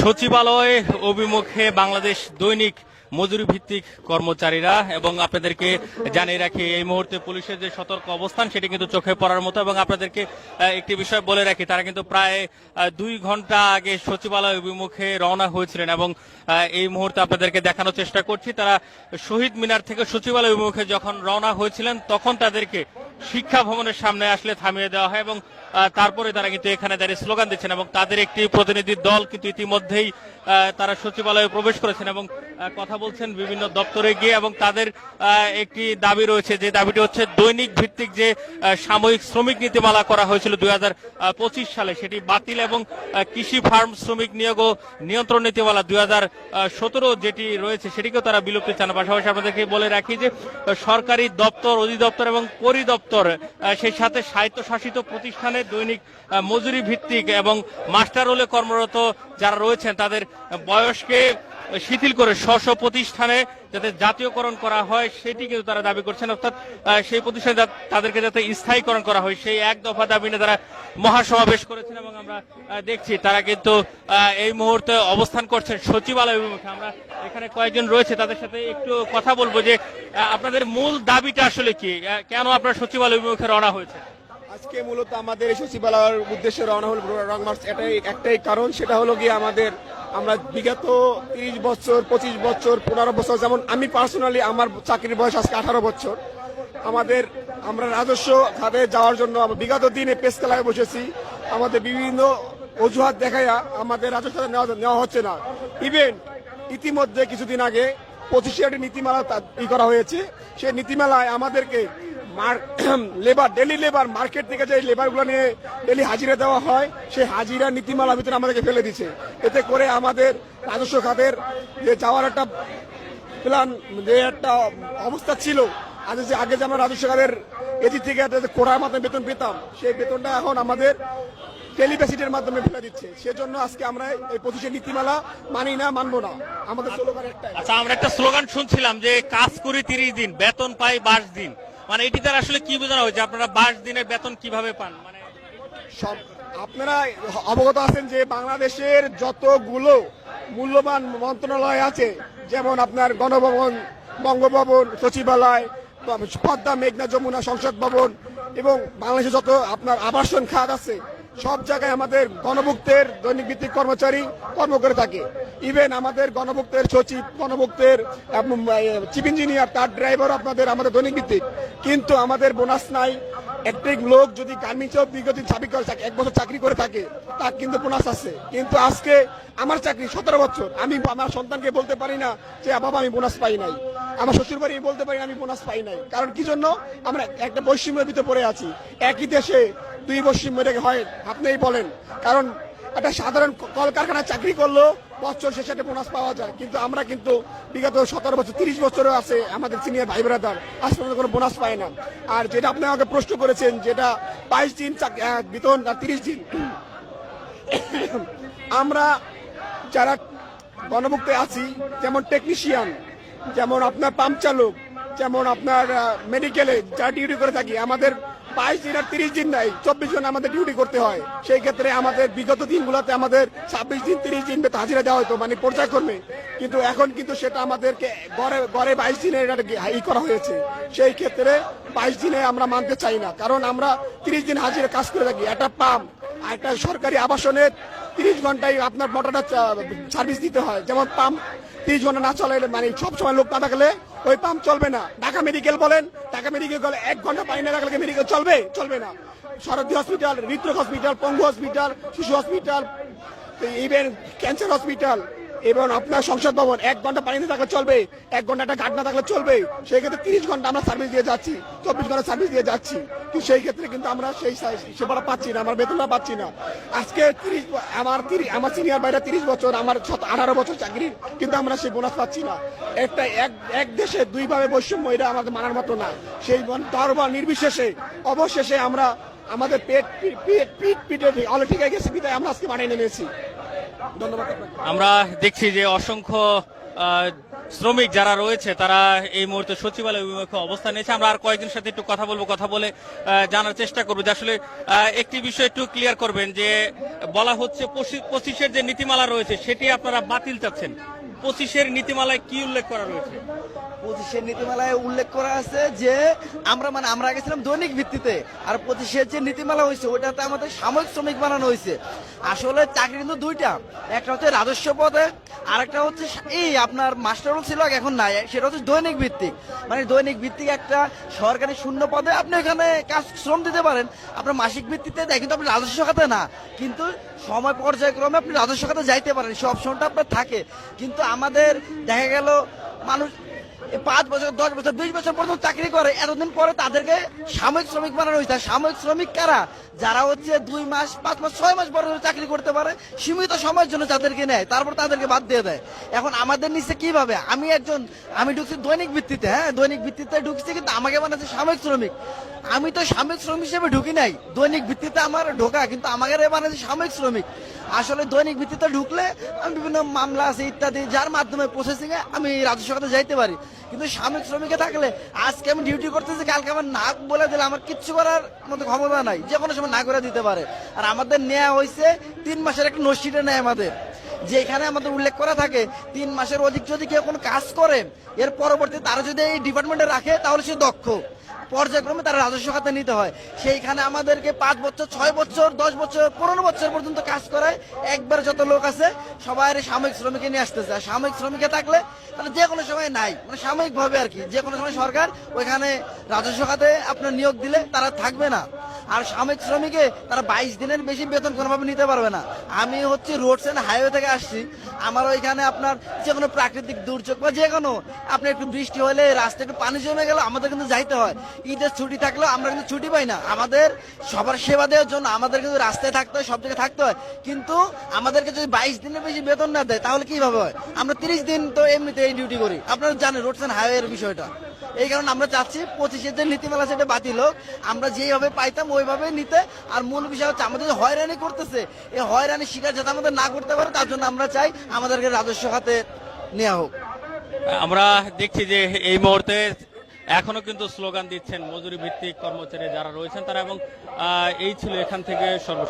সচিবালয় অভিমুখে বাংলাদেশ দৈনিক মজুরি ভিত্তিক কর্মচারীরা, এবং আপনাদেরকে জানিয়ে রাখি এই মুহূর্তে পুলিশের যে সতর্ক অবস্থান সেটি কিন্তু চোখে পড়ার মতো। এবং আপনাদেরকে একটি বিষয় বলে রাখি, তারা কিন্তু প্রায় 2 ঘন্টা আগে সচিবালয় অভিমুখে রওনা হয়েছিলেন, এবং এই মুহূর্তে আপনাদেরকে দেখানোর চেষ্টা করছি তারা শহীদ মিনার থেকে সচিবালয় অভিমুখে যখন রওনা হয়েছিলেন তখন তাদেরকে শিক্ষা ভবনের সামনে আসলে থামিয়ে দেওয়া হয়, এবং তারপরে তারা কিন্তু এখানে দাঁড়িয়ে স্লোগান দিচ্ছেন, এবং তাদের একটি প্রতিনিধি দল কিন্তু ইতিমধ্যেই তারা সচিবালয়ে প্রবেশ করেছেন এবং কথা বলছেন বিভিন্ন দপ্তরে গিয়ে। এবং তাদের একটি দাবি রয়েছে, যে দাবিটি হচ্ছে দৈনিক ভিত্তিক যে সাময়িক শ্রমিক নীতিমালা করা হয়েছিল 2025 সালে সেটি বাতিল, এবং কৃষি ফার্ম শ্রমিক নিয়োগ ও নিয়ন্ত্রণ নীতিমালা 2017 যেটি রয়েছে সেটিকেও তারা বিলুপ্তি চান। পাশাপাশি আপনাদেরকে বলে রাখি যে সরকারি দপ্তর, অধিদপ্তর এবং পরিদপ্তর, সেই সাথে স্বায়ত্তশাসিত প্রতিষ্ঠানে দৈনিক মজুরি ভিত্তিক এবং মাস্টার রোলে কর্মরত যারা রয়েছেন তাদের বয়সকে শিথিল করে স্ব প্রতিষ্ঠানে যাতে জাতীয়করণ করা হয় সেটি কিন্তু তারা দাবি করছেন, অর্থাৎ সেই প্রতিষ্ঠানে তাদেরকে যাতে স্থায়ীকরণ করা হয় সেই এক দফা দাবি নিয়ে তারা মহাসমাবেশ করেছেন। এবং আমরা দেখছি তারা কিন্তু এই মুহূর্তে অবস্থান করছেন সচিবালয় অভিমুখে। আমরা এখানে কয়েকজন রয়েছে, তাদের সাথে একটু কথা বলবো যে আপনাদের মূল দাবিটা আসলে কি, কেন আপনারা সচিবালয় অভিমুখে রওনা হয়েছে? আজকে মূলত আমাদের এই সচিবালয়ের উদ্দেশ্যে রওনা হল রং মার্চ, একটাই কারণ, সেটা হলো গিয়ে আমরা বিগত 30 বছর, 25 বছর, 15 বছর, যেমন আমি পার্সোনালি আমার চাকরির বয়স আজকে 18 বছর, আমরা রাজস্ব খাতে যাওয়ার জন্য বিগত দিনে পেশকালায় বসেছি। আমাদের বিভিন্ন অজুহাত দেখাইয়া আমাদের রাজস্ব নেওয়া হচ্ছে না। ইতিমধ্যে কিছুদিন আগে 25 নীতিমালা করা হয়েছে। সেই নীতিমালায় আমাদেরকে ডেলি লেবার মার্কেট থেকে যে লেবারগুলো নিয়ে ডেলি হাজিরা দেওয়া হয় সেই হাজিরা নীতিমালার ভিতরে আমাদেরকে ফেলে দিচ্ছে। এতে করে আমাদের রাজস্ব খাতের যে যাওয়ার একটা প্ল্যান, যে একটা অবস্থা ছিল, আগে যে আমরা রাজস্ব খাতের এদিক থেকে একটা কোড়ার মাধ্যমে বেতন পেতাম, সেই বেতনটা এখন আমাদের টেলিবেসিটের মাধ্যমে ফেলে দিচ্ছে। সেজন্য আজকে আমরা এই 25 নীতিমালা মানবো না। আমাদের স্লোগান একটাই। আচ্ছা, আমরা একটা স্লোগান শুনছিলাম যে কাজ করি 30 দিন, বেতন পাই 22 দিন, মানে এটি তার আসলে কি বোঝানো হয়েছে? আপনারা 22 দিনের বেতন কিভাবে পান? মানে আপনারা অবগত আছেন যে বাংলাদেশের যতগুলো মূল্যবান মন্ত্রণালয় আছে, যেমন আপনার গণভবন, বঙ্গভবন, সচিবালয়, পদ্মা, মেঘনা, যমুনা, সংসদ ভবন, এবং বাংলাদেশে যত আপনার আবাসন খাত আছে, সব জায়গায় আমাদের গণভুক্তের দৈনিক ভিত্তিক কর্মচারী কর্ম করে থাকে। ইভেন আমাদের গণভুক্তের সচিব, গণভুক্তের চিফ ইঞ্জিনিয়ার, তার ড্রাইভার আমাদের দৈনিক ভিত্তিক, কিন্তু আমাদের বোনাস নাই। একটি লোক যদি গার্মেন্টসে বিগত 1 বছর চাকরি করে থাকে তার কিন্তু বোনাস আছে, কিন্তু আজকে আমার চাকরি 17 বছর, আমি আমার সন্তানকে বলতে পারি না যে বাবা আমি বোনাস পাই নাই, আমার শ্বশুর বাড়ি বলতে পারি না আমি বোনাস পাই নাই। কারণ কি জন্য? আমরা একটা বৈষম্যের ভিতরে পড়ে আছি। একই দেশে 2 বৈষম্য এটাকে হয়, আপনিই বলেন। কারণ একটা সাধারণ কলকারখানায় চাকরি করলেও বছর শেষে একটা বোনাস পাওয়া যায়, কিন্তু আমরা কিন্তু বিগত 17 বছর, 30 বছরও আছে আমাদের সিনিয়র ভাই ব্রাদার আজ পর্যন্ত কোনো বোনাস পায় না। আর যেটা আপনি আমাকে প্রশ্ন করেছেন, যেটা 22 দিন বেতন আর 30 দিন, আমরা যারা গণভুক্তে আছি, যেমন টেকনিশিয়ান, যেমন আপনার পাম্প চালক, যেমন আপনার মেডিকেলে যারা ডিউটি করে থাকি, আমাদের 22 দিন আর 30 দিন নাই, 24 জন আমাদের ডিউটি করতে হয়। সেই ক্ষেত্রে আমাদের বিগত দিনগুলোতে আমাদের 26 দিন 30 দিন হাজিরা দেওয়া হতো, মানে পর্যায়ক্রমে, কিন্তু এখন কিন্তু সেটা আমাদেরকে গড়ে 22 দিনের করা হয়েছে। সেই ক্ষেত্রে 22 দিনে আমরা মানতে চাই না, কারণ আমরা 30 দিন হাজিরা কাজ করে থাকি। একটা পাম্প, একটা সরকারি আবাসনের 30 ঘন্টায় আপনার মোটরটা সার্ভিস দিতে হয়। যেমন পাম্প 30 ঘন্টা না চলে, মানে সবসময় লোক না থাকলে ওই পাম্প চলবে না। ঢাকা মেডিকেল বলেন, ঢাকা মেডিকেল বলে 1 ঘন্টা পানি না রাখলে মেডিকেল চলবে না। সরদি হসপিটাল, হৃদরোগ হসপিটাল, পঙ্গু হসপিটাল, শিশু হসপিটাল, ইভেন ক্যান্সার হসপিটাল, এবং আপনার সংসদ ভবন 1 ঘন্টা পানিতে থাকলে চলবে, 1 ঘন্টা একটা ঘাট না থাকলে চলবে। সেই ক্ষেত্রে 30 ঘন্টা আমরা সার্ভিস দিয়ে যাচ্ছি, 24 ঘন্টা সার্ভিস দিয়ে যাচ্ছি, কিন্তু সেই ক্ষেত্রে কিন্তু আমরা সেই সেবাটা পাচ্ছি না, আমার বেতনটা পাচ্ছি না। আজকে আমার সিনিয়র ভাইরা 30 বছর, আমার 18 বছর চাকরি, কিন্তু আমরা সেই বোনাস পাচ্ছি না। এক দেশে 2 ভাবে বৈষম্য, এটা আমাদের মানার মতো না। সেই দরবার নির্বিশেষে অবশেষে আমরা আমাদের পিঠে অলরেডি ঠিক হয়ে গেছে, বিদায় আমরা আজকে মাঠে নেমেছি। ধন্যবাদ। আমরা দেখছি যে অসংখ্য শ্রমিক যারা রয়েছে তারা এই মুহূর্তে সচিবালয় অভিমুখে অবস্থান নিয়েছে। আমরা আর কয়েকজনের সাথে একটু কথা বলবো, কথা বলে জানার চেষ্টা করবো যে আসলে একটি বিষয় একটু ক্লিয়ার করবেন যে বলা হচ্ছে 25-এর যে নীতিমালা রয়েছে সেটি আপনারা বাতিল চাচ্ছেন। 25-এর নীতিমালায় কি উল্লেখ করা রয়েছে? 25-এর নীতিমালায় উল্লেখ করা আছে যে আমরা গেছিলাম দৈনিক ভিত্তিতে, আর 25-এর যে নীতিমালা হয়েছে ওটাতে আমাদের সাময়িক শ্রমিক বানানো হয়েছে। আসলে চাকরি কিন্তু দুইটা, একটা হচ্ছে রাজস্ব পদে, আর একটা হচ্ছে এই আপনার মাস্টার রোল ছিল এখন নাই, সেটা হচ্ছে দৈনিক ভিত্তিক। মানে দৈনিক ভিত্তিক একটা সরকারি শূন্য পদে আপনি এখানে কাজ শ্রম দিতে পারেন, আপনার মাসিক ভিত্তিতে দেয়, কিন্তু আপনি রাজস্ব খাতে না, কিন্তু সময় পর্যায়ক্রমে আপনি রাজস্ব খাতে যাইতে পারেন, সেই অপশনটা আপনার থাকে। কিন্তু আমাদের দেখা গেল মানুষ 5 বছর 10 বছর 20 বছর পর্যন্ত চাকরি করে, এতদিন পরে তাদেরকে সাময়িক শ্রমিক বানানো হয়েছে। সাময়িক শ্রমিক কারা? যারা হচ্ছে 2 মাস 5 মাস 6 মাস পর্যন্ত চাকরি করতে পারে, সীমিত সময়ের জন্য যাদেরকে নেয়, তারপর তাদেরকে বাদ দিয়ে দেয়। এখন আমাদের নিচে কিভাবে? আমি ঢুকছি দৈনিক ভিত্তিতে, হ্যাঁ দৈনিক ভিত্তিতে ঢুকছি, কিন্তু আমাকে বানাচ্ছে সাময়িক শ্রমিক। আমি তো সাময়িক শ্রমিক হিসেবে ঢুকি নাই, দৈনিক ভিত্তিতে আমার ঢোকা, কিন্তু আমাকে বানাচ্ছে সাময়িক শ্রমিক। আসলে দৈনিক ভিত্তিতে ঢুকলে আমি বিভিন্ন মামলা আছে ইত্যাদি, যার মাধ্যমে প্রসেসিং এ আমি রাজস্ব খাতে যাইতে পারি। কিন্তু সাময়িক শ্রমিকে থাকলে আজকে আমি ডিউটি করতেছি, কালকে আমার না বলে দিলে আমার কিচ্ছু করার মতো ক্ষমতা নাই, যে কোনো সময় না করে দিতে পারে। আর আমাদের নেওয়া হয়েছে 3 মাসের একটা নসিটা নেয় আমাদের, যেখানে আমাদের উল্লেখ করা থাকে 3 মাসের অধিক যদি কেউ কোনো কাজ করে, এর পরবর্তী তারা যদি এই ডিপার্টমেন্টে রাখে তাহলে সে দক্ষ, পর্যায়ক্রমে তারা রাজস্ব খাতে নিতে হয়। সেইখানে আমাদেরকে 5 বছর 6 বছর 10 বছর 15 বছর পর্যন্ত কাজ করায়। একবার যত লোক আছে সবাই সাময়িক শ্রমিকে নিয়ে আসতেছে। আর সাময়িক শ্রমিকে থাকলে তাহলে যে কোনো সময় নাই, মানে সাময়িক ভাবে আর কি, যে কোনো সময় সরকার ওইখানে রাজস্ব খাতে আপনার নিয়োগ দিলে তারা থাকবে না। আর সাময়িক শ্রমিকে তারা 22 দিনের বেশি বেতন কোনোভাবে নিতে পারবে না। আমি হচ্ছে রোডস এন্ড হাইওয়ে থেকে আসছি, আমার ওইখানে আপনার যে কোনো প্রাকৃতিক দুর্যোগ বা যে কোনো আপনার একটু বৃষ্টি হলে রাস্তায় একটু পানি জমে গেল, আমাদের কিন্তু যাইতে হয়। ঈদের ছুটি থাকলেও আমরা কিন্তু ছুটি পাই না, আমাদের সবার সেবা দেওয়ার জন্য আমাদের কিন্তু রাস্তায় থাকতে হয়, সব জায়গায় থাকতে হয়। কিন্তু আমাদেরকে যদি 22 দিনের বেশি বেতন না দেয় তাহলে কিভাবে হয়? আমরা 30 দিন তো এমনিতে এই ডিউটি করি, আপনারা জানেন রোডস এন্ড হাইওয়ে এর বিষয়টা। এই কারণে আমরা চাচ্ছি 25-এর যে নীতিমালা সেটা বাতিল হোক, আমরা যেভাবে পাইতাম ওইভাবে নিতে। আর মূল বিষয় হচ্ছে আমাদের যে হয়রানি করতেছে, এই হয়রানি শিকার যাতে আমাদের না করতে পারে, তার জন্য আমরা চাই আমাদেরকে রাজস্ব খাতে নেওয়া হোক। আমরা দেখছি যে এই মুহূর্তে এখনো কিন্তু স্লোগান দিচ্ছেন মজুরি ভিত্তিক কর্মচারী যারা রয়েছেন তারা, এবং এই ছিল এখান থেকে সর্ব